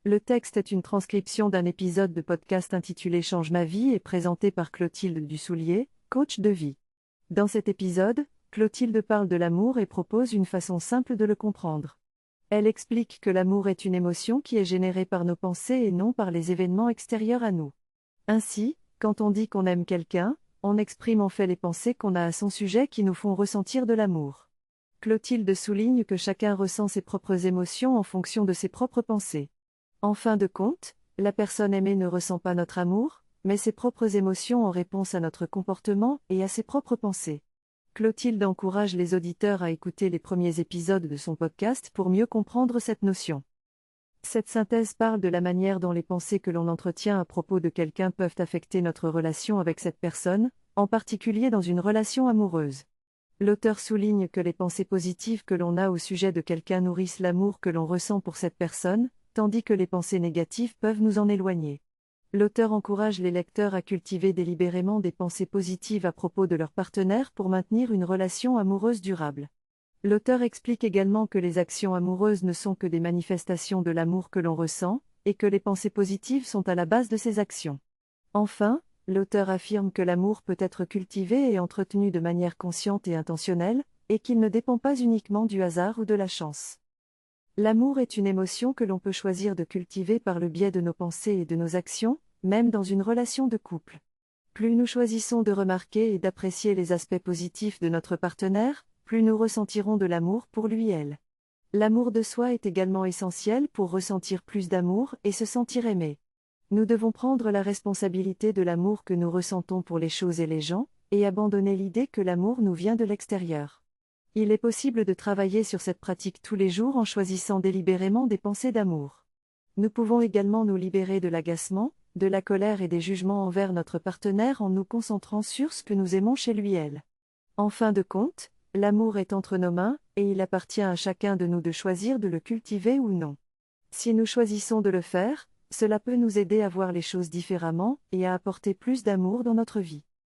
Le texte est une transcription d'un épisode de podcast intitulé Change ma vie et présenté par Clotilde Dussoulier, coach de vie. Dans cet épisode, Clotilde parle de l'amour et propose une façon simple de le comprendre. Elle explique que l'amour est une émotion qui est générée par nos pensées et non par les événements extérieurs à nous. Ainsi, quand on dit qu'on aime quelqu'un, on exprime en fait les pensées qu'on a à son sujet qui nous font ressentir de l'amour. Clotilde souligne que chacun ressent ses propres émotions en fonction de ses propres pensées. En fin de compte, la personne aimée ne ressent pas notre amour, mais ses propres émotions en réponse à notre comportement et à ses propres pensées. Clotilde encourage les auditeurs à écouter les premiers épisodes de son podcast pour mieux comprendre cette notion. Cette synthèse parle de la manière dont les pensées que l'on entretient à propos de quelqu'un peuvent affecter notre relation avec cette personne, en particulier dans une relation amoureuse. L'auteur souligne que les pensées positives que l'on a au sujet de quelqu'un nourrissent l'amour que l'on ressent pour cette personne, tandis que les pensées négatives peuvent nous en éloigner. L'auteur encourage les lecteurs à cultiver délibérément des pensées positives à propos de leur partenaire pour maintenir une relation amoureuse durable. L'auteur explique également que les actions amoureuses ne sont que des manifestations de l'amour que l'on ressent, et que les pensées positives sont à la base de ces actions. Enfin, l'auteur affirme que l'amour peut être cultivé et entretenu de manière consciente et intentionnelle, et qu'il ne dépend pas uniquement du hasard ou de la chance. L'amour est une émotion que l'on peut choisir de cultiver par le biais de nos pensées et de nos actions, même dans une relation de couple. Plus nous choisissons de remarquer et d'apprécier les aspects positifs de notre partenaire, plus nous ressentirons de l'amour pour lui/elle. L'amour de soi est également essentiel pour ressentir plus d'amour et se sentir aimé. Nous devons prendre la responsabilité de l'amour que nous ressentons pour les choses et les gens, et abandonner l'idée que l'amour nous vient de l'extérieur. Il est possible de travailler sur cette pratique tous les jours en choisissant délibérément des pensées d'amour. Nous pouvons également nous libérer de l'agacement, de la colère et des jugements envers notre partenaire en nous concentrant sur ce que nous aimons chez lui/elle. En fin de compte, l'amour est entre nos mains, et il appartient à chacun de nous de choisir de le cultiver ou non. Si nous choisissons de le faire, cela peut nous aider à voir les choses différemment et à apporter plus d'amour dans notre vie.